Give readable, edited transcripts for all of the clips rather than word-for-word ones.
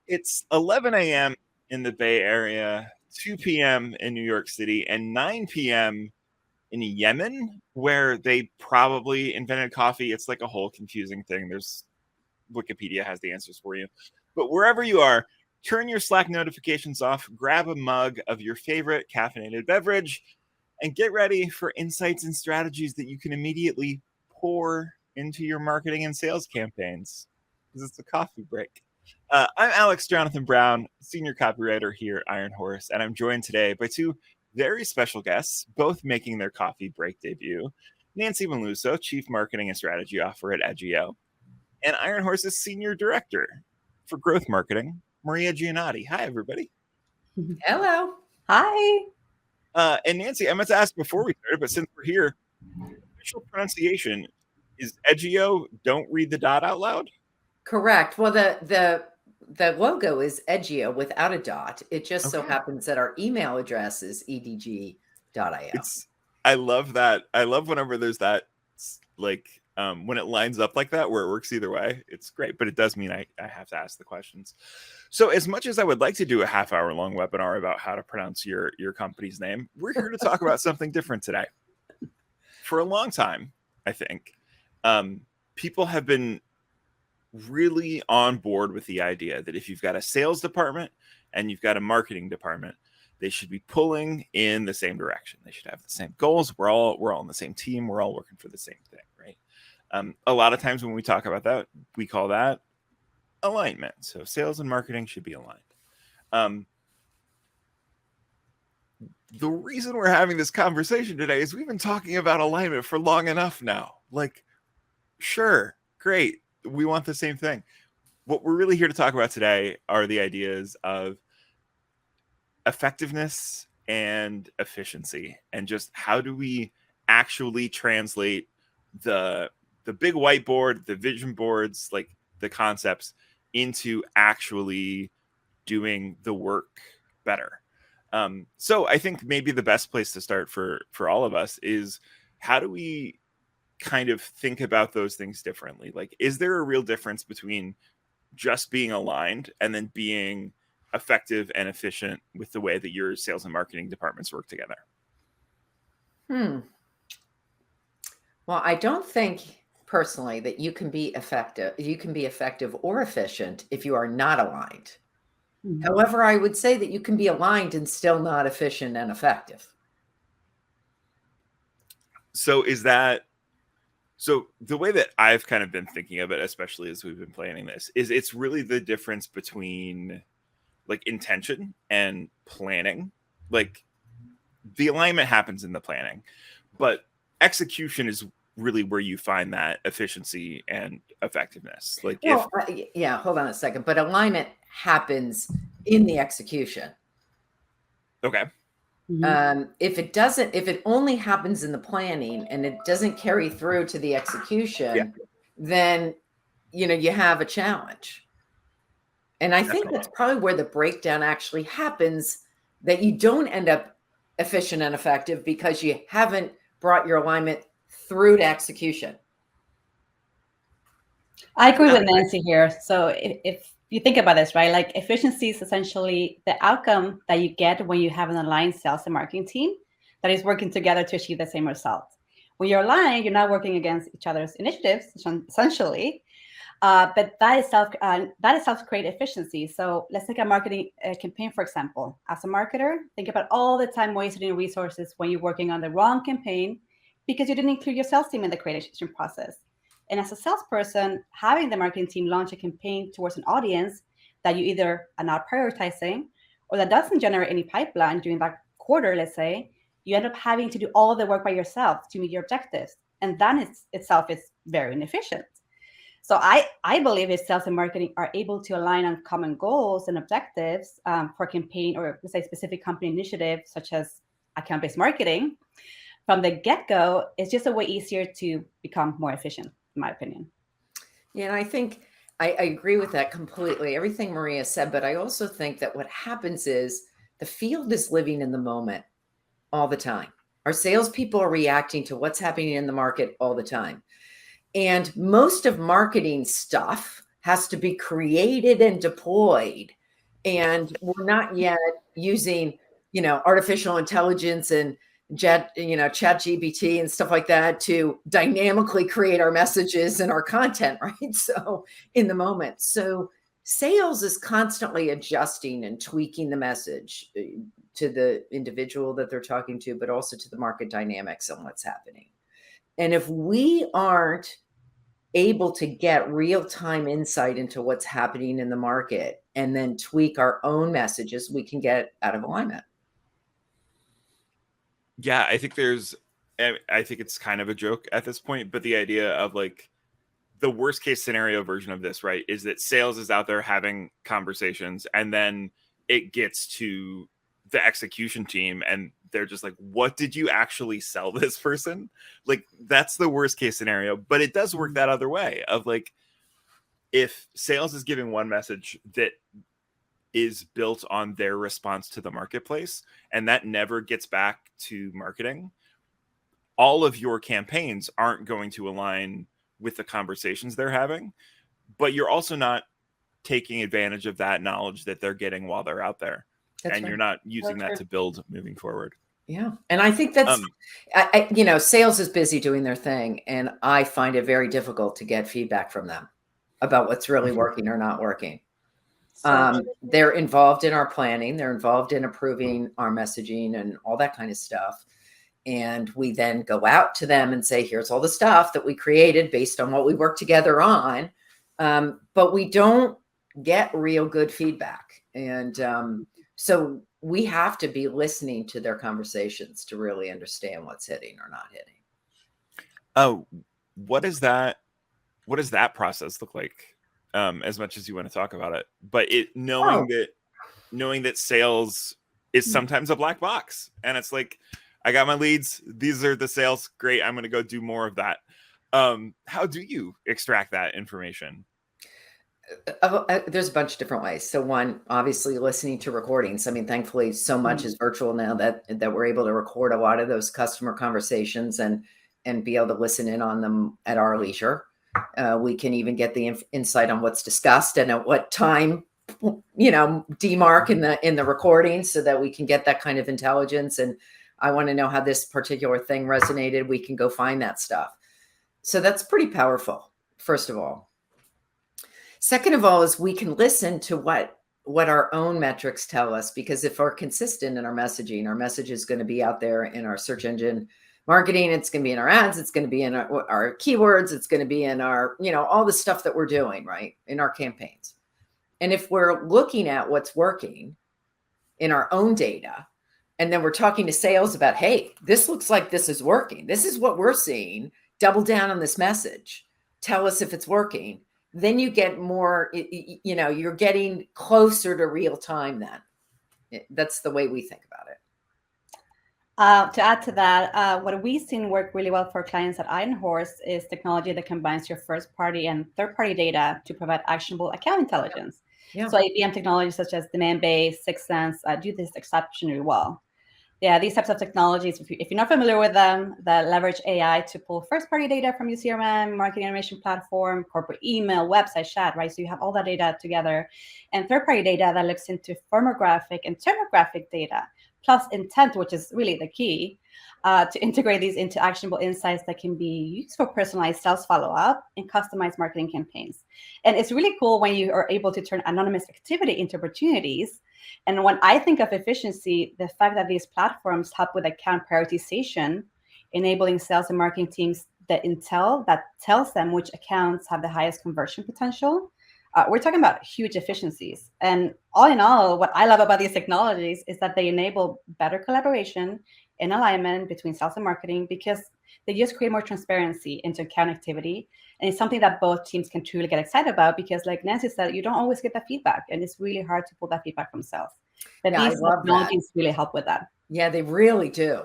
It's 11 a.m. in the Bay Area, 2 p.m. in New York City, and 9 p.m. in Yemen, where they probably invented coffee. It's like a whole confusing thing. There's Wikipedia has the answers for you. But wherever you are, turn your Slack notifications off, grab a mug of your favorite caffeinated beverage, and get ready for insights and strategies that you can immediately pour into your marketing and sales campaigns. Because it's a coffee break. I'm Alex Jonathan Brown, senior copywriter here at Iron Horse, and I'm joined today by two very special guests, both making their coffee break debut. Nancy Maluso, Chief Marketing and Strategy Officer at Edgio, and Iron Horse's Senior Director for Growth Marketing, Maria Giannotti. Hi, everybody. Hello. Hi. And Nancy, I meant to ask before we started, but since we're here, official pronunciation is Edgio, don't read the dot out loud? Correct. Well, the logo is Edgio without a dot. It just so happens that our email address is edg.io. I love that. I love whenever there's that, like, when it lines up like that, where it works either way. It's great, but it does mean I have to ask the questions. So as much as I would like to do a half-hour-long webinar about how to pronounce your company's name, we're here to talk about something different today. For a long time, I think, people have been really on board with the idea that if you've got a sales department and you've got a marketing department, they should be pulling in the same direction. They should have the same goals. We're all on the same team. We're all working for the same thing, right? A lot of times when we talk about that, we call that alignment. So sales and marketing should be aligned. The reason we're having this conversation today is we've been talking about alignment for long enough now. Like, sure, great. We want the same thing. What we're really here to talk about today are the ideas of effectiveness and efficiency, and just how do we actually translate the big whiteboard, the vision boards, like the concepts, into actually doing the work better. So I think maybe the best place to start for all of us is, how do we kind of think about those things differently? Like, is there a real difference between just being aligned and then being effective and efficient with the way that your sales and marketing departments work together? Well, I don't think personally that you can be effective. You can be effective or efficient if you are not aligned. Mm-hmm. However, I would say that you can be aligned and still not efficient and effective. So the way that I've kind of been thinking of it, especially as we've been planning this, is it's really the difference between like intention and planning. Like, the alignment happens in the planning, but execution is really where you find that efficiency and effectiveness. Like, hold on a second. But alignment happens in the execution. Okay. If it only happens in the planning and it doesn't carry through to the execution, then, you have a challenge. And I think that's probably where the breakdown actually happens, that you don't end up efficient and effective because you haven't brought your alignment through to execution. I agree with Nancy here. So if you think about this, right, like efficiency is essentially the outcome that you get when you have an aligned sales and marketing team that is working together to achieve the same result. When you're aligned, you're not working against each other's initiatives, essentially. But that itself creates efficiency. So let's take a marketing campaign, for example. As a marketer, think about all the time wasted in resources when you're working on the wrong campaign because you didn't include your sales team in the creation process. And as a salesperson, having the marketing team launch a campaign towards an audience that you either are not prioritizing or that doesn't generate any pipeline during that quarter, let's say, you end up having to do all the work by yourself to meet your objectives. And that itself is very inefficient. So I believe if sales and marketing are able to align on common goals and objectives for a campaign or, let's say, specific company initiative, such as account-based marketing, from the get-go, it's just a way easier to become more efficient, in my opinion. Yeah, and I think I agree with that completely, everything Maria said, but I also think that what happens is the field is living in the moment all the time. Our salespeople are reacting to what's happening in the market all the time. And most of marketing stuff has to be created and deployed. And we're not yet using, artificial intelligence and chat GPT and stuff like that to dynamically create our messages and our content, right? So in the moment. So sales is constantly adjusting and tweaking the message to the individual that they're talking to, but also to the market dynamics and what's happening. And if we aren't able to get real-time insight into what's happening in the market and then tweak our own messages, we can get out of alignment. Yeah, I think it's kind of a joke at this point, but the idea of like the worst case scenario version of this, right, is that sales is out there having conversations and then it gets to the execution team and they're just like, what did you actually sell this person? Like, that's the worst case scenario, but it does work that other way of like, if sales is giving one message that is built on their response to the marketplace and that never gets back to marketing, all of your campaigns aren't going to align with the conversations they're having, but you're also not taking advantage of that knowledge that they're getting while they're out there. That's and right. You're not using that to build moving forward. Yeah. And I think that's, sales is busy doing their thing. And I find it very difficult to get feedback from them about what's really working or not working. They're involved in our planning. They're involved in approving our messaging and all that kind of stuff. And we then go out to them and say, here's all the stuff that we created based on what we worked together on. But we don't get real good feedback. And so we have to be listening to their conversations to really understand what's hitting or not hitting. Oh, what does that process look like? As much as you want to talk about it, but knowing that sales is sometimes a black box, and it's like, I got my leads. These are the sales. Great. I'm going to go do more of that. How do you extract that information? There's a bunch of different ways. So one, obviously listening to recordings. I mean, thankfully so much is virtual now that we're able to record a lot of those customer conversations and be able to listen in on them at our leisure. We can even get the insight on what's discussed and at what time, demark in the recording so that we can get that kind of intelligence. And I want to know how this particular thing resonated. We can go find that stuff. So that's pretty powerful, first of all. Second of all, is we can listen to what our own metrics tell us, because if we're consistent in our messaging, our message is going to be out there in our search engine marketing. It's going to be in our ads. It's going to be in our keywords. It's going to be in our, all the stuff that we're doing, right, in our campaigns. And if we're looking at what's working in our own data, and then we're talking to sales about, hey, this looks like this is working. This is what we're seeing. Double down on this message. Tell us if it's working. Then you get more, you're getting closer to real time then. That's the way we think about it. To add to that, what we've seen work really well for clients at Iron Horse is technology that combines your first party and third party data to provide actionable account intelligence. Yeah. So IBM technologies such as Demandbase, 6sense do this exceptionally well. Yeah, these types of technologies, if you're not familiar with them, that leverage AI to pull first-party data from your CRM, marketing automation platform, corporate email, website, chat, right? So you have all that data together. And third-party data that looks into firmographic and thermographic data, plus intent, which is really the key, to integrate these into actionable insights that can be used for personalized sales follow-up and customized marketing campaigns. And it's really cool when you are able to turn anonymous activity into opportunities. And when I think of efficiency, the fact that these platforms help with account prioritization, enabling sales and marketing teams the intel that tells them which accounts have the highest conversion potential, we're talking about huge efficiencies. And all in all, what I love about these technologies is that they enable better collaboration and alignment between sales and marketing, because they just create more transparency into account activity. And it's something that both teams can truly get excited about, because like Nancy said, you don't always get that feedback, and it's really hard to pull that feedback from sales. But these technologies really help with that. Yeah, they really do.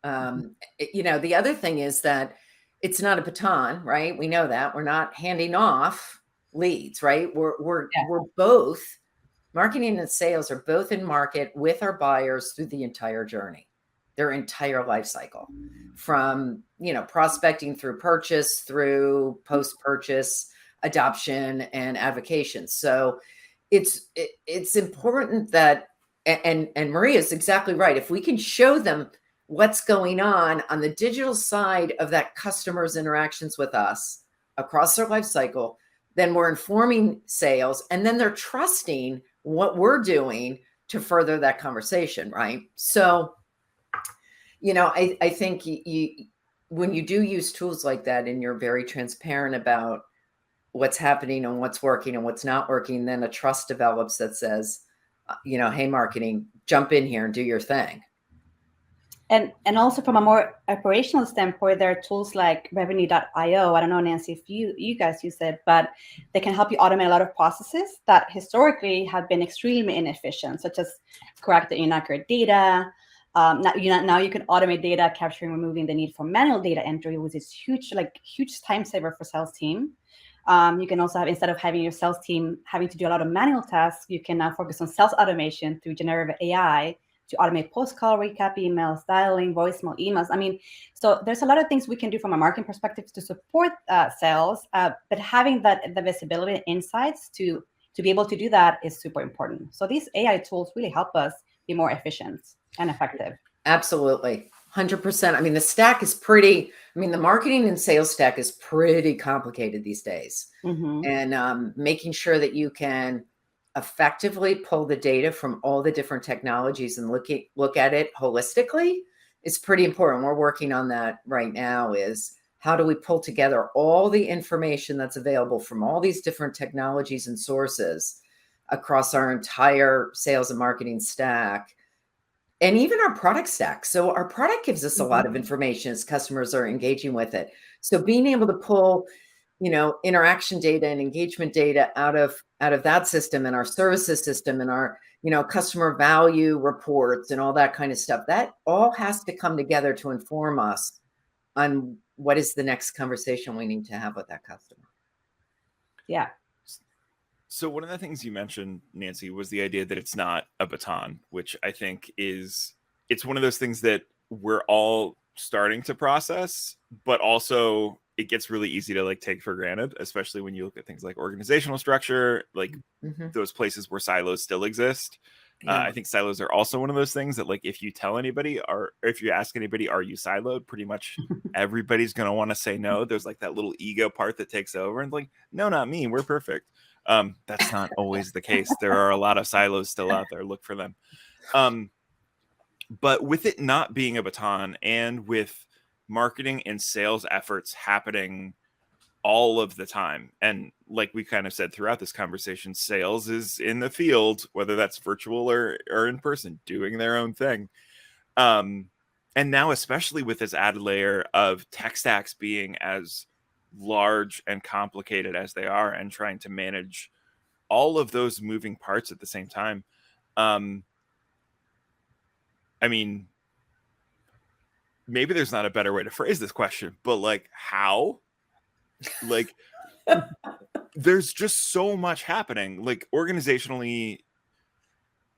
The other thing is that it's not a baton, right? We know that. We're not handing off leads, right? We're both, marketing and sales are both in market with our buyers through the entire journey, their entire life cycle, from prospecting through purchase, through post-purchase. adoption and advocation. So it's important that, and Maria is exactly right. If we can show them what's going on the digital side of that customer's interactions with us across their life cycle, then we're informing sales, and then they're trusting what we're doing to further that conversation, right? So, I think when you do use tools like that and you're very transparent about what's happening and what's working and what's not working, then a trust develops that says, hey, marketing, jump in here and do your thing. And also from a more operational standpoint, there are tools like Revenue.io. I don't know, Nancy, if you guys use it, but they can help you automate a lot of processes that historically have been extremely inefficient, such as correct and inaccurate data. Now you can automate data capturing, removing the need for manual data entry, which is huge time saver for sales team. You can also have, instead of having your sales team having to do a lot of manual tasks, you can now focus on sales automation through generative AI to automate post-call recap emails, dialing, voicemail, emails. I mean, so there's a lot of things we can do from a marketing perspective to support sales, but having the visibility and insights to be able to do that is super important. So these AI tools really help us be more efficient and effective. Absolutely. 100%. I mean, the marketing and sales stack is pretty complicated these days. Mm-hmm. And making sure that you can effectively pull the data from all the different technologies and look at it holistically is pretty important. We're working on that right now, is how do we pull together all the information that's available from all these different technologies and sources across our entire sales and marketing stack, and even our product stack. So our product gives us a lot of information as customers are engaging with it. So being able to pull, interaction data and engagement data out of that system, and our services system, and our, customer value reports and all that kind of stuff, that all has to come together to inform us on what is the next conversation we need to have with that customer. Yeah. So one of the things you mentioned, Nancy, was the idea that it's not a baton, which I think it's one of those things that we're all starting to process, but also it gets really easy to take for granted, especially when you look at things like organizational structure, those places where silos still exist. Yeah. I think silos are also one of those things that if you tell anybody, or if you ask anybody, are you siloed? Pretty much everybody's going to want to say no. There's that little ego part that takes over and no, not me. We're perfect. That's not always the case. There are a lot of silos still out there. Look for them. But with it not being a baton, and with marketing and sales efforts happening all of the time, and like we kind of said throughout this conversation, sales is in the field, whether that's virtual or in person, doing their own thing. And now, especially with this added layer of tech stacks being as large and complicated as they are, and trying to manage all of those moving parts at the same time. I mean, maybe there's not a better way to phrase this question, but how? There's just so much happening, organizationally.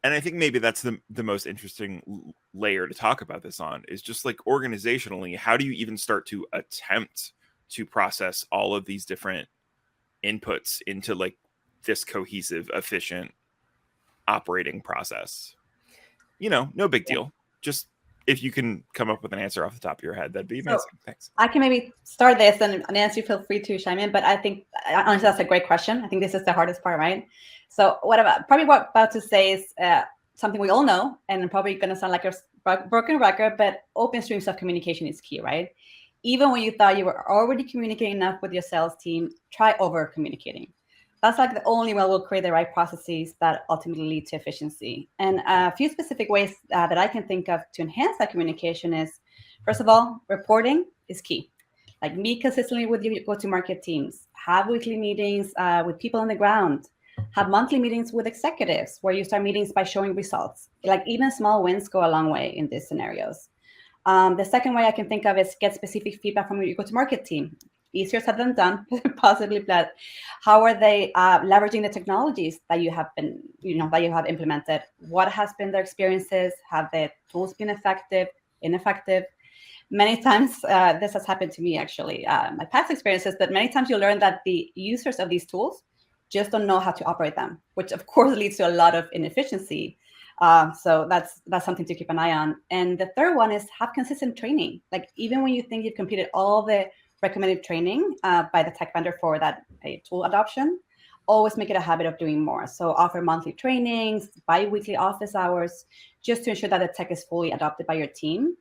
And I think maybe that's the most interesting layer to talk about this on, is just organizationally, how do you even start to attempt to process all of these different inputs into this cohesive, efficient operating process? No big deal. Just if you can come up with an answer off the top of your head, that'd be amazing. Thanks. I can maybe start this, and Nancy, feel free to chime in. But I think honestly, that's a great question. I think this is the hardest part, right? So what I'm about to say is something we all know, and probably going to sound like a broken record, but open streams of communication is key, right? Even when you thought you were already communicating enough with your sales team, try over communicating. That's the only way we'll create the right processes that ultimately lead to efficiency. And a few specific ways that I can think of to enhance that communication is, first of all, reporting is key. Meet consistently with your go-to-market teams, have weekly meetings with people on the ground, have monthly meetings with executives where you start meetings by showing results. Even small wins go a long way in these scenarios. The second way I can think of is get specific feedback from your go-to-market team. Easier said than done, possibly, but how are they leveraging the technologies that you have been, that you have implemented? What has been their experiences? Have the tools been effective, ineffective? many times this has happened to me, actually, my past experiences, but many times you learn that the users of these tools just don't know how to operate them, which of course leads to a lot of inefficiency. So that's something to keep an eye on. And the third one is have consistent training. Like even when you think you've completed all the recommended training by the tech vendor for that tool adoption, always make it a habit of doing more. So offer monthly trainings, bi-weekly office hours, just to ensure that the tech is fully adopted by your team.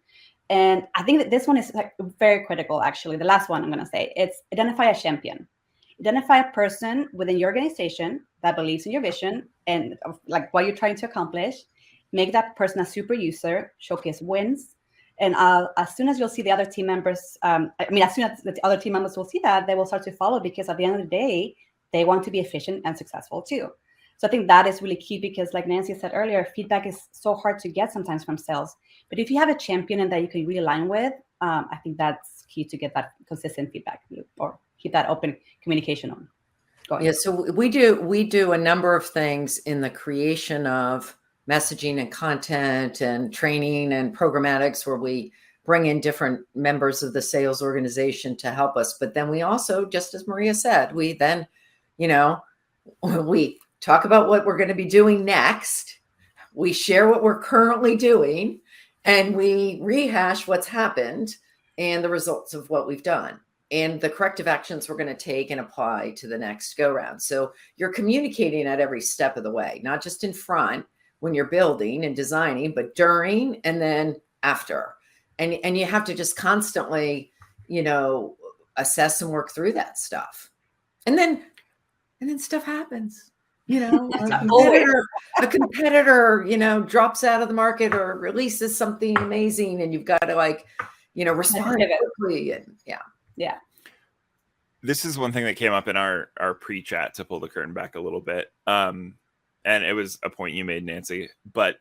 And I think that this one is like very critical, actually. The last one I'm going to say, it's identify a champion. Identify a person within your organization that believes in your vision and like what you're trying to accomplish. Make that person a super user, showcase wins. And as soon as you'll see the other team members, as soon as the other team members will see that, they will start to follow, because at the end of the day, they want to be efficient and successful too. So I think that is really key, because like Nancy said earlier, feedback is so hard to get sometimes from sales. But if you have a champion and that you can really align with, I think that's key to get that consistent feedback loop or keep that open communication on. Yeah, so we do a number of things in the creation of messaging and content and training and programmatics, where we bring in different members of the sales organization to help us. But then we also, just as Maria said, we then, we talk about what we're going to be doing next. We share what we're currently doing, and we rehash what's happened and the results of what we've done and the corrective actions we're going to take and apply to the next go round. So you're communicating at every step of the way, not just in front when you're building and designing, but during and then after. And you have to just constantly, assess and work through that stuff. And then stuff happens. A competitor, drops out of the market or releases something amazing, and you've got to respond quickly. And yeah. This is one thing that came up in our pre-chat, to pull the curtain back a little bit. And it was a point you made, Nancy, but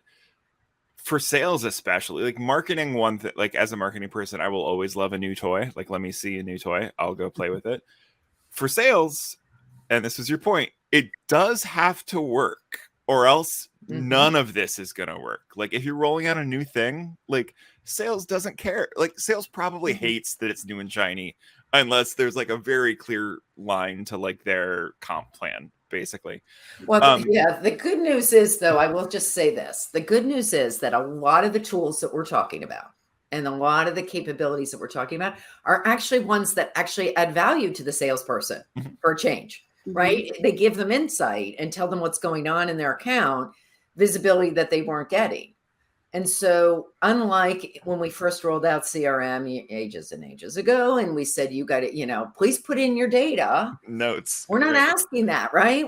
for sales, especially like marketing, one thing, like as a marketing person, I will always love a new toy. Like, let me see a new toy, I'll go play with it. For sales, and this was your point, it does have to work, or else none of this is going to work. Like if you're rolling out a new thing, like sales doesn't care. Like sales probably hates that it's new and shiny, unless there's like a very clear line to like their comp plan, basically. Well, the good news is, though, I will just say this. The good news is that a lot of the tools that we're talking about and a lot of the capabilities that we're talking about are actually ones that actually add value to the salesperson for a change. Right? They give them insight and tell them what's going on in their account, visibility that they weren't getting. And so unlike when we first rolled out CRM ages and ages ago, and we said, you got to, please put in your data notes. We're not asking that, right?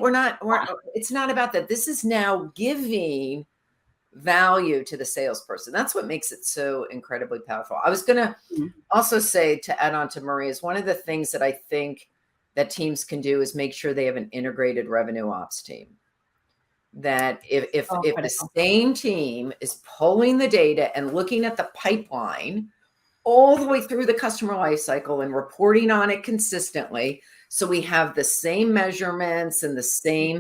It's not about that. This is now giving value to the salesperson. That's what makes it so incredibly powerful. I was going to also say, to add on to Maria's, one of the things that I think that teams can do is make sure they have an integrated revenue ops team. That if the same team is pulling the data and looking at the pipeline all the way through the customer life cycle and reporting on it consistently, so we have the same measurements and the same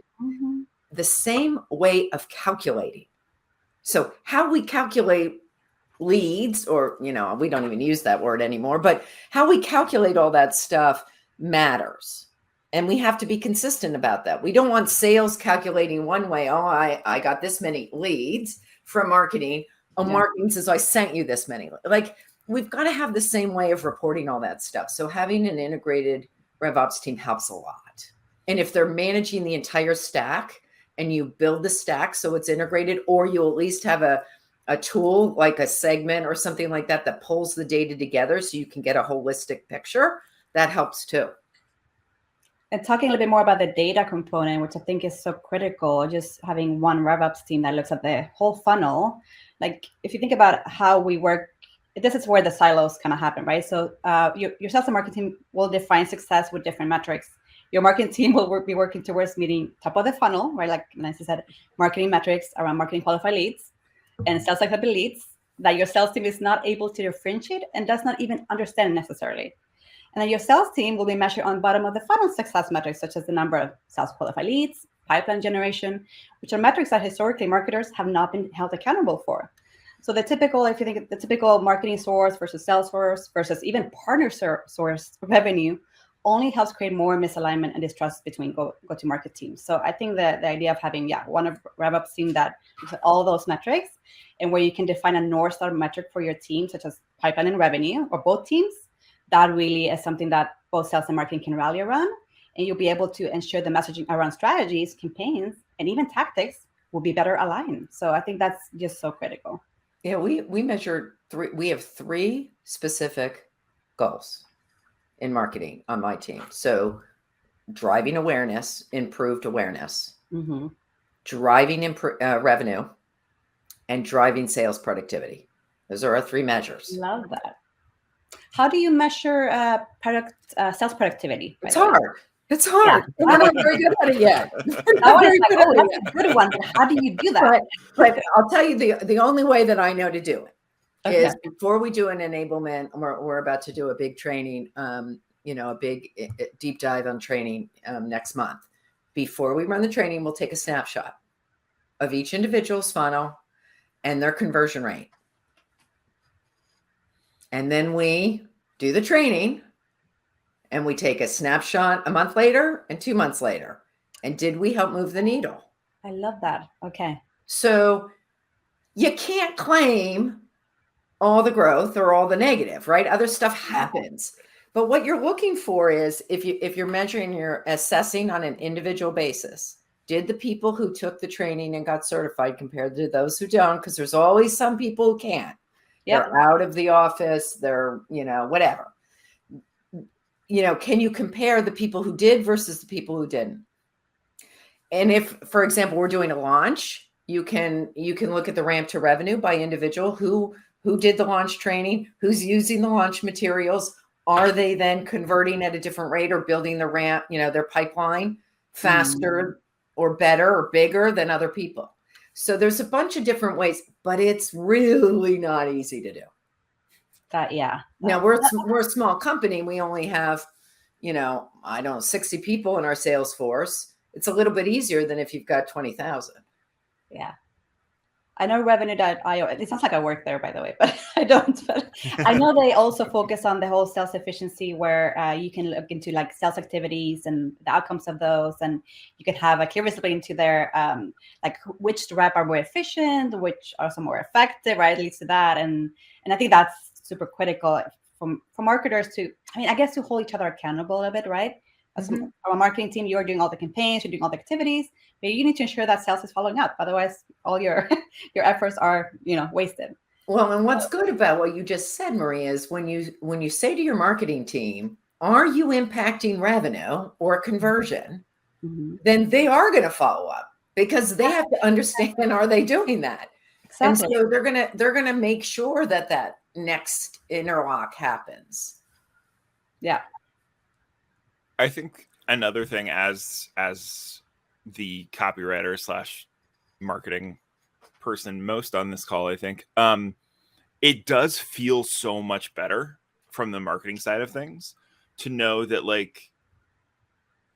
way of calculating. So how we calculate leads, or we don't even use that word anymore, but how we calculate all that stuff matters. And we have to be consistent about that. We don't want sales calculating one way. Oh, I got this many leads from marketing. Oh, marketing says I sent you this many. Like, we've got to have the same way of reporting all that stuff. So having an integrated RevOps team helps a lot. And if they're managing the entire stack and you build the stack so it's integrated, or you at least have a tool like a segment or something like that that pulls the data together so you can get a holistic picture, that helps too. And talking a little bit more about the data component, which I think is so critical, just having one RevOps team that looks at the whole funnel. Like if you think about how we work, this is where the silos kind of happen, right? So your sales and marketing team will define success with different metrics. Your marketing team will be working towards meeting top of the funnel, right? Like Nancy said, marketing metrics around marketing qualified leads and sales accepted leads that your sales team is not able to differentiate and does not even understand necessarily. And then your sales team will be measured on bottom of the funnel success metrics, such as the number of sales qualified leads, pipeline generation, which are metrics that historically marketers have not been held accountable for. So the typical, if you think of the typical marketing source versus sales source versus even partner source revenue, only helps create more misalignment and distrust between go-to-market teams. So I think that the idea of having, one of RevUp's team that looks at all those metrics and where you can define a North Star metric for your team, such as pipeline and revenue, or both teams, that really is something that both sales and marketing can rally around. And you'll be able to ensure the messaging around strategies, campaigns, and even tactics will be better aligned. So I think that's just so critical. Yeah, we measure three. We have 3 specific goals in marketing on my team. So driving awareness, improved awareness, driving revenue, and driving sales productivity. Those are our 3 measures. Love that. How do you measure sales productivity? It's hard. It's hard. Yeah. I'm not very good at it yet. That's a good one. But how do you do that? But I'll tell you the only way that I know to do it is before we do an enablement. We're about to do a big training, a big deep dive on training next month. Before we run the training, we'll take a snapshot of each individual's funnel and their conversion rate. And then we do the training and we take a snapshot a month later and 2 months later. And did we help move the needle? I love that. Okay. So you can't claim all the growth or all the negative, right? Other stuff happens. But what you're looking for is if you're measuring, you're assessing on an individual basis. Did the people who took the training and got certified compared to those who don't? Because there's always some people who can't. Yep. They're out of the office. They're, whatever. Can you compare the people who did versus the people who didn't? And if, for example, we're doing a launch, you can look at the ramp to revenue by individual who did the launch training, who's using the launch materials. Are they then converting at a different rate or building the ramp, their pipeline faster or better or bigger than other people? So there's a bunch of different ways, but it's really not easy to do. Now we're a small company. We only have, 60 people in our sales force. It's a little bit easier than if you've got 20,000. Yeah. I know revenue.io, it sounds like I work there, by the way, but I don't. But I know they also focus on the whole sales efficiency where you can look into like sales activities and the outcomes of those. And you can have a clear visibility into their, like which rep are more efficient, which are some more effective, right? It leads to that. And I think that's super critical for marketers to, I guess to hold each other accountable a bit, right? From a marketing team, you're doing all the campaigns, you're doing all the activities, but you need to ensure that sales is following up. Otherwise, all your efforts are, wasted. Well, and what's good about what you just said, Marie, is when you say to your marketing team, are you impacting revenue or conversion? Then they are going to follow up because they have to understand, are they doing that? Exactly. And so they're gonna make sure that next interlock happens. Yeah. I think another thing as the copywriter / marketing person most on this call, I think it does feel so much better from the marketing side of things to know that like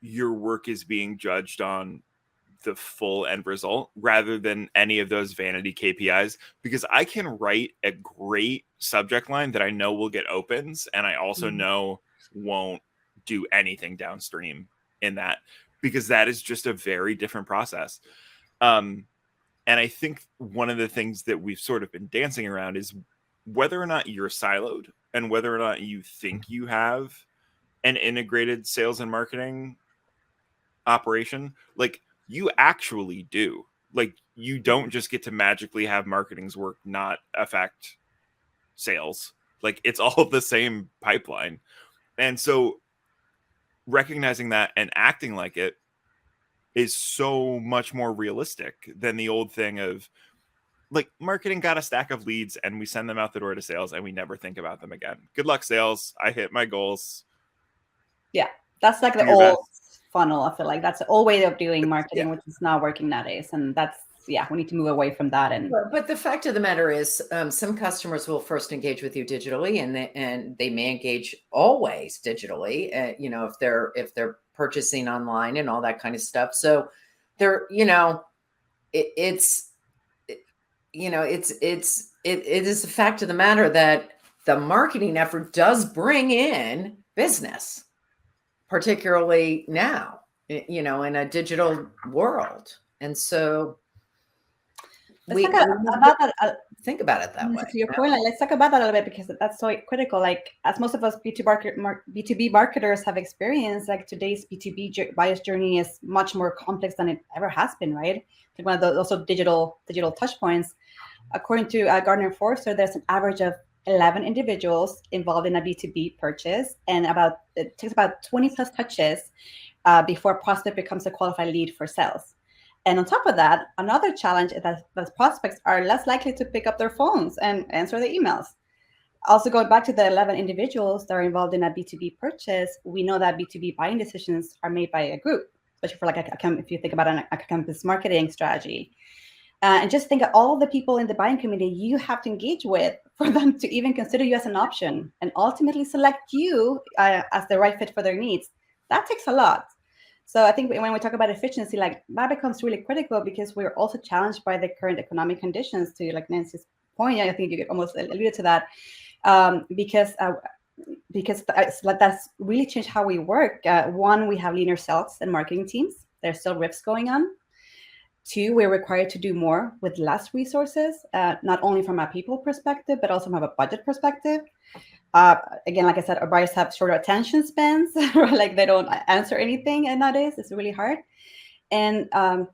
your work is being judged on the full end result rather than any of those vanity KPIs, because I can write a great subject line that I know will get opens and I also know won't do anything downstream in that, because that is just a very different process. And I think one of the things that we've sort of been dancing around is whether or not you're siloed and whether or not you think you have an integrated sales and marketing operation. Like you actually do. Like you don't just get to magically have marketing's work not affect sales. Like it's all the same pipeline. And so recognizing that and acting like it is so much more realistic than the old thing of like marketing got a stack of leads and we send them out the door to sales and we never think about them again. Good luck, sales. I hit my goals. Yeah, that's like the old funnel. I feel like that's the old way of doing marketing, which is not working nowadays. And that's, we need to move away from that. And but the fact of the matter is some customers will first engage with you digitally and they may engage always digitally, if they're purchasing online and all that kind of stuff. So they're, it's it is the fact of the matter that the marketing effort does bring in business, particularly now, in a digital world. And so Let's talk we about that. think about it that way. To your point, let's talk about that a little bit, because that's so critical. Like, as most of us B2B marketers have experienced, like today's B2B buyer's journey is much more complex than it ever has been, right? Like one of those also digital touch points. According to Gardner Forrester, there's an average of 11 individuals involved in a B2B purchase, and it takes about 20 plus touches before a prospect becomes a qualified lead for sales. And on top of that, another challenge is that prospects are less likely to pick up their phones and answer the emails. Also, going back to the 11 individuals that are involved in a B2B purchase, we know that B2B buying decisions are made by a group, especially for if you think about a campus marketing strategy. And just think of all the people in the buying committee you have to engage with for them to even consider you as an option and ultimately select you as the right fit for their needs. That takes a lot. So I think when we talk about efficiency, like that becomes really critical, because we're also challenged by the current economic conditions. To like Nancy's point, I think you almost alluded to that, because that's really changed how we work. One, we have leaner sales and marketing teams. There's still rifts going on. Two, we're required to do more with less resources, not only from a people perspective, but also from a budget perspective. Again, like I said, our buyers have shorter attention spans, like they don't answer anything, and nowadays it's really hard. And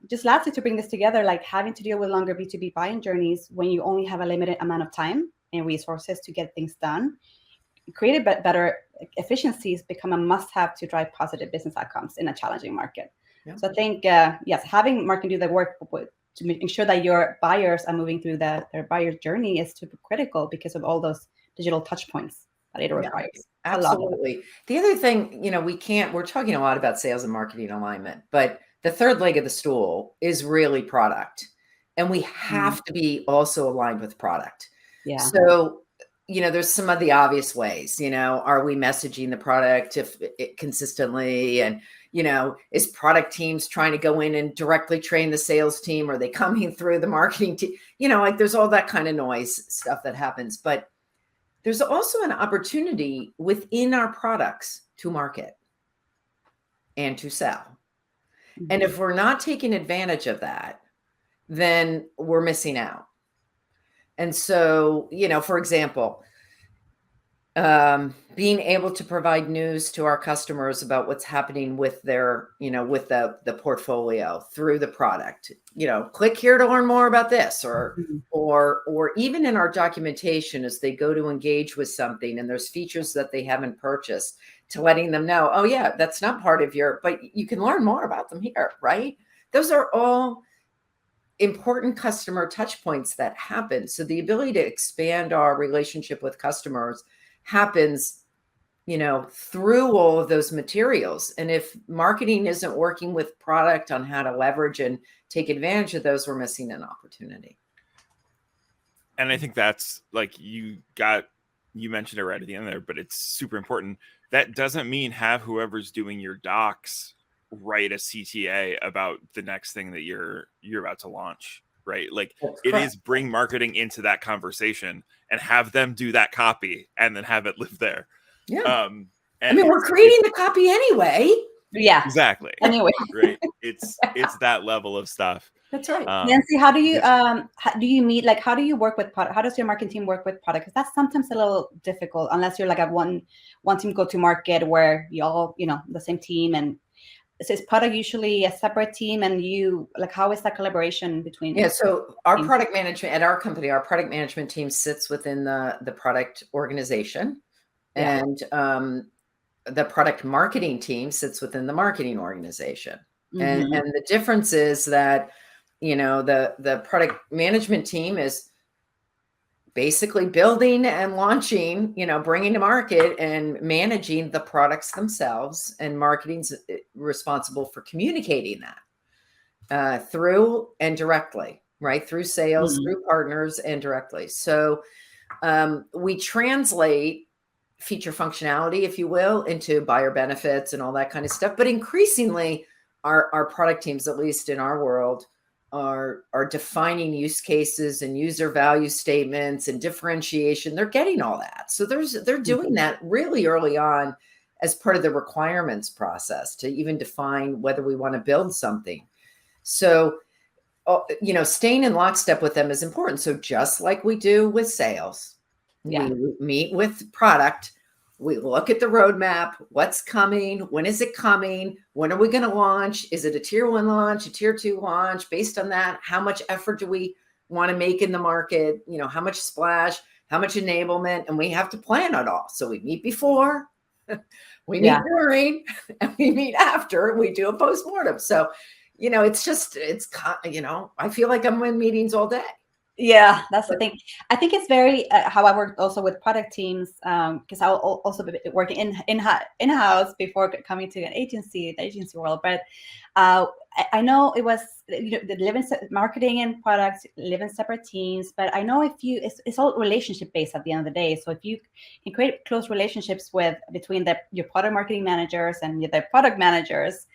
just lastly, to bring this together, like having to deal with longer B2B buying journeys when you only have a limited amount of time and resources to get things done, creating better efficiencies become a must-have to drive positive business outcomes in a challenging market. Yeah. So I think, yes, having marketing do the work to make sure that your buyers are moving through their buyer's journey is super critical, because of all those digital touch points that it requires. Yeah, absolutely. The other thing, we're talking a lot about sales and marketing alignment, but the third leg of the stool is really product. And we have to be also aligned with product. Yeah. So, there's some of the obvious ways, are we messaging the product consistently? And, is product teams trying to go in and directly train the sales team? Are they coming through the marketing team? There's all that kind of noise stuff that happens. But there's also an opportunity within our products to market and to sell. Mm-hmm. And if we're not taking advantage of that, then we're missing out. And so, for example, being able to provide news to our customers about what's happening with their, with the portfolio through the product, click here to learn more about this, or even in our documentation, as they go to engage with something and there's features that they haven't purchased, to letting them know, oh yeah, that's not part of but you can learn more about them here, right? Those are all important customer touch points that happen. So the ability to expand our relationship with customers happens, through all of those materials. And if marketing isn't working with product on how to leverage and take advantage of those, we're missing an opportunity. And I think that's like, you mentioned it right at the end there, but it's super important. That doesn't mean have whoever's doing your docs write a CTA about the next thing that you're about to launch, right? Like, it is bring marketing into that conversation and have them do that copy and then have it live there. Yeah. We're creating the copy anyway. Yeah, exactly. Anyway, right. It's that level of stuff. That's right. Nancy, how do you do you meet, like, how do you work with product? How does your marketing team work with product? Because that's sometimes a little difficult unless you're like a one team go to market where you all, the same team. And so is product usually a separate team, and how is that collaboration between? Yeah, so our product management at our company, our product management team sits within the product organization, and the product marketing team sits within the marketing organization. Mm-hmm. And the difference is that, the product management team is basically building and launching, bringing to market and managing the products themselves, and marketing's responsible for communicating that through and directly, right? Through sales, mm-hmm. through partners, and directly. So we translate feature functionality, if you will, into buyer benefits and all that kind of stuff. But increasingly, our product teams, at least in our world, are defining use cases and user value statements and differentiation. They're getting all that. So they're doing that really early on as part of the requirements process to even define whether we want to build something. So, staying in lockstep with them is important. So just like we do with sales, we meet with product, we look at the roadmap, what's coming, when is it coming, when are we going to launch? Is it a tier 1 launch, a tier 2 launch? Based on that, how much effort do we want to make in the market? How much splash, how much enablement, and we have to plan it all. So we meet before, we meet during, and we meet after, we do a postmortem. So, I feel like I'm in meetings all day. Yeah, that's the thing. I think it's very how I work also with product teams, because I'll also be working in-house before coming to the agency world. But I know it was marketing and products live in separate teams. But I know it's all relationship based at the end of the day. So if you can create close relationships between your product marketing managers and the product managers,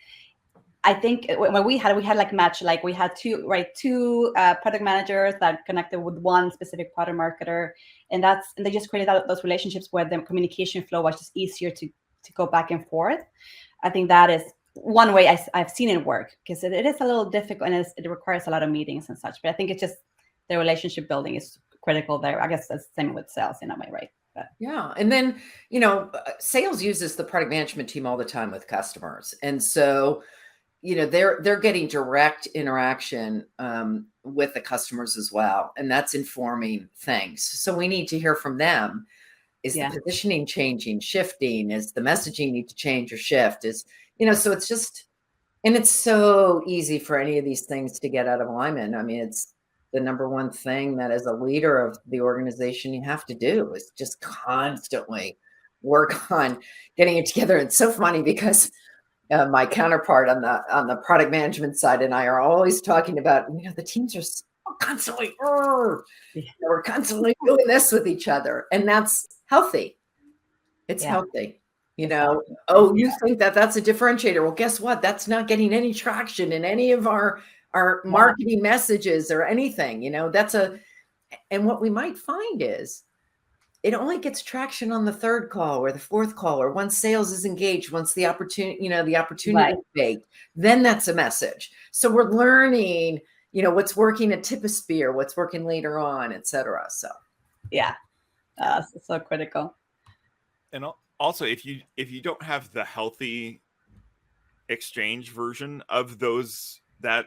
I think when we had match, we had two product managers that connected with one specific product marketer, and they just created those relationships where the communication flow was just easier to go back and forth. I think that is one way I've seen it work, because it is a little difficult and it requires a lot of meetings and such. But I think it's just the relationship building is critical there. I guess that's the same with sales in a way, right? But. Yeah. And then, sales uses the product management team all the time with customers. And so, they're getting direct interaction with the customers as well. And that's informing things. So we need to hear from them. Is the positioning changing, shifting? Is the messaging need to change or shift? So it's just, and it's so easy for any of these things to get out of alignment. I mean, it's the number one thing that as a leader of the organization you have to do is just constantly work on getting it together. It's so funny because my counterpart on the product management side and I are always talking about, the teams are so constantly, we're constantly doing this with each other, and that's healthy. It's healthy. You think that's a differentiator. Well, guess what? That's not getting any traction in any of our marketing messages or anything. And what we might find is it only gets traction on the third call or the fourth call, or once sales is engaged, once the opportunity is baked, then that's a message. So we're learning, what's working at tip of spear, what's working later on, et cetera. So, it's so critical. And also, if you don't have the healthy exchange version of that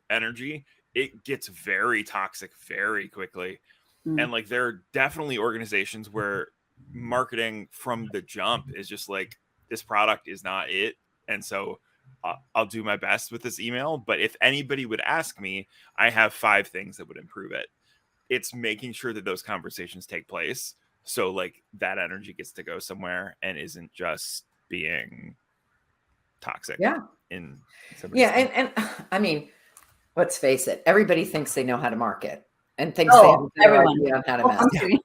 energy, it gets very toxic very quickly. And there are definitely organizations where marketing from the jump is just like, this product is not it. And so I'll do my best with this email. But if anybody would ask me, I have 5 things that would improve it. It's making sure that those conversations take place. So that energy gets to go somewhere and isn't just being toxic. Yeah. And I mean, let's face it, everybody thinks they know how to market. And thinks they have no idea on how to message.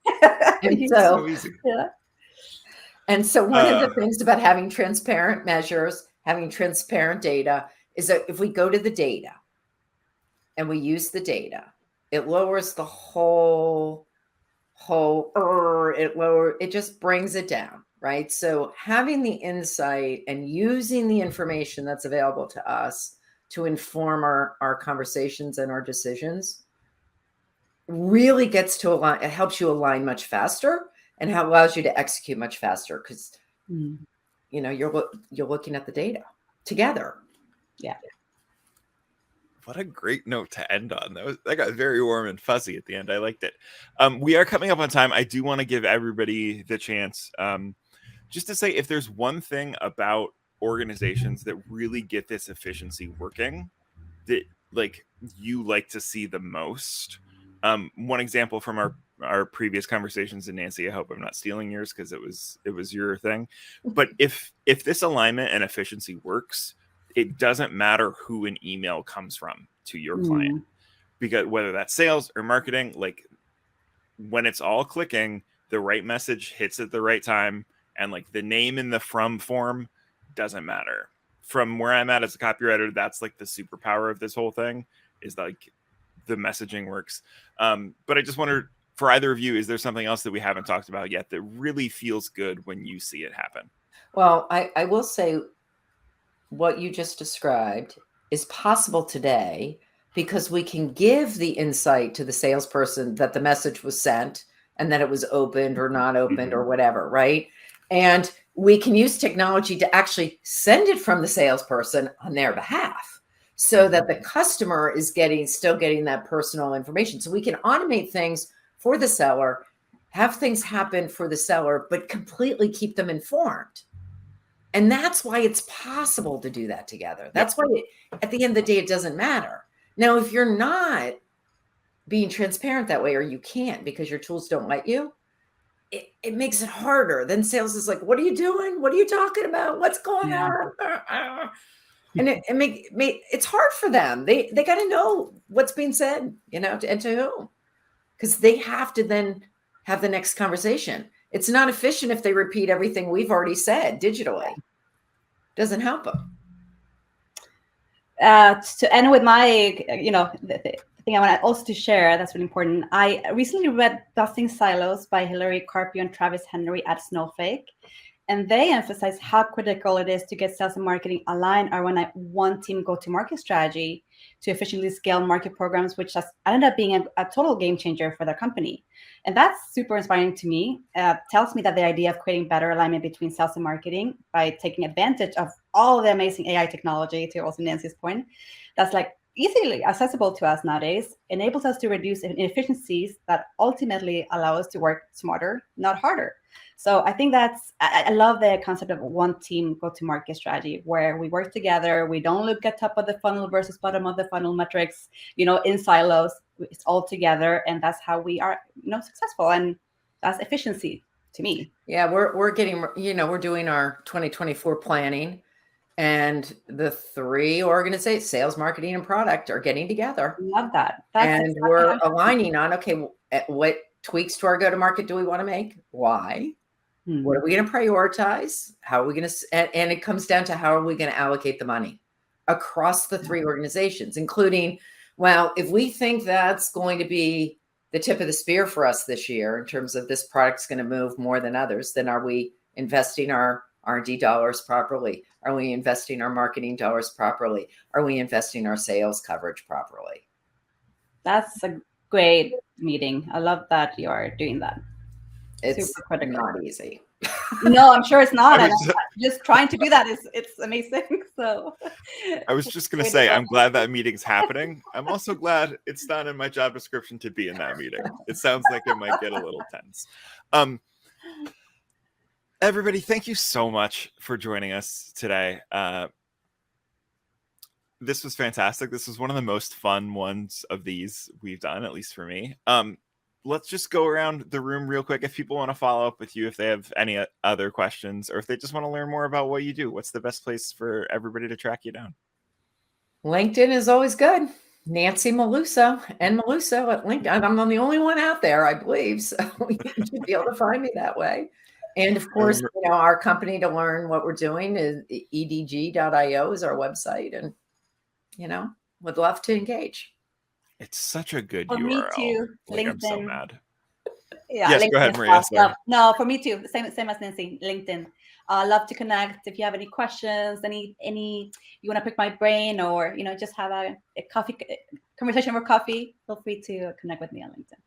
And so one of the things about having transparent measures, having transparent data, is that if we go to the data and we use the data, it lowers the it just brings it down, right? So having the insight and using the information that's available to us to inform our conversations and our decisions really gets to align. It helps you align much faster, and how allows you to execute much faster, because you're looking at the data together. Yeah. What a great note to end on. That got very warm and fuzzy at the end. I liked it. We are coming up on time. I do want to give everybody the chance just to say, if there's one thing about organizations that really get this efficiency working that you like to see the most. One example from our previous conversations, and Nancy, I hope I'm not stealing yours because it was your thing. But if this alignment and efficiency works, it doesn't matter who an email comes from to your client, because whether that's sales or marketing, when it's all clicking, the right message hits at the right time, and the name in the from form doesn't matter. From where I'm at as a copywriter, that's the superpower of this whole thing. is like the messaging works. But I just wonder, for either of you, is there something else that we haven't talked about yet that really feels good when you see it happen? Well, I will say what you just described is possible today because we can give the insight to the salesperson that the message was sent and that it was opened or not opened or whatever, right? And we can use technology to actually send it from the salesperson on their behalf so that the customer is still getting that personal information. So we can automate things for the seller, have things happen for the seller, but completely keep them informed. And that's why it's possible to do that together. That's why at the end of the day, it doesn't matter. Now, if you're not being transparent that way, or you can't because your tools don't let you, it makes it harder. Then sales is like, what are you doing? What are you talking about? What's going on? And it's hard for them. They got to know what's being said, and to whom, because they have to then have the next conversation. It's not efficient if they repeat everything we've already said digitally. Doesn't help them. To end with my, the thing I want also to share that's really important. I recently read Busting Silos by Hilary Carpio and Travis Henry at Snowflake. And they emphasize how critical it is to get sales and marketing aligned around one team go-to-market strategy to efficiently scale market programs, which has ended up being a total game changer for their company. And that's super inspiring to me. Tells me that the idea of creating better alignment between sales and marketing by taking advantage of all the amazing AI technology, to also Nancy's point, that's like easily accessible to us nowadays, enables us to reduce inefficiencies that ultimately allow us to work smarter, not harder. So I think I love the concept of one team go-to-market strategy where we work together. We don't look at top of the funnel versus bottom of the funnel metrics, in silos. It's all together, and that's how we are, successful, and that's efficiency to me. Yeah, we're getting, we're doing our 2024 planning, and the three organizations, sales, marketing, and product, are getting together. Love that. And exactly we're aligning on, okay, what tweaks to our go-to-market do we want to make? Why? What are we going to prioritize? How are we going to, and it comes down to how are we going to allocate the money across the three organizations, including, well, if we think that's going to be the tip of the spear for us this year in terms of this product's going to move more than others, then are we investing our R&D dollars properly? Are we investing our marketing dollars properly? Are we investing our sales coverage properly? That's a great meeting. I love that you are doing that. It's not easy. No, I'm sure it's not. And just trying to do that it's amazing. So I was just going to say, I'm glad that meeting's happening. I'm also glad it's not in my job description to be in that meeting. It sounds like it might get a little tense. Everybody, thank you so much for joining us today. This was fantastic. This was one of the most fun ones of these we've done, at least for me. Let's just go around the room real quick. If people want to follow up with you, if they have any other questions, or if they just want to learn more about what you do, what's the best place for everybody to track you down? LinkedIn is always good. Nancy Maluso and Maluso at LinkedIn. I'm the only one out there, I believe. So you should be able to find me that way. And of course, our company to learn what we're doing is edg.io is our website. And, would love to engage. It's such a good for URL. Me too. Like, LinkedIn. I'm so mad. Yeah, yes, LinkedIn go ahead, Maria. No, for me too. Same as Nancy. LinkedIn. Love to connect. If you have any questions, any you want to pick my brain, or just have a conversation over coffee, feel free to connect with me on LinkedIn.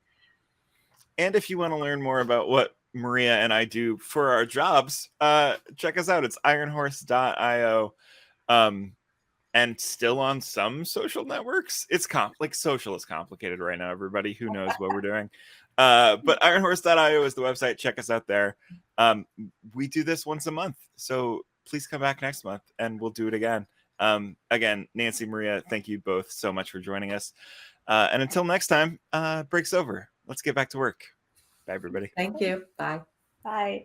And if you want to learn more about what Maria and I do for our jobs, check us out. It's ironhorse.io. And still on some social networks. It's social is complicated right now, everybody. Who knows what we're doing? But ironhorse.io is the website. Check us out there. We do this once a month. So please come back next month and we'll do it again. Again, Nancy, Maria, thank you both so much for joining us. And until next time, break's over. Let's get back to work. Bye, everybody. Thank you. Bye. Bye.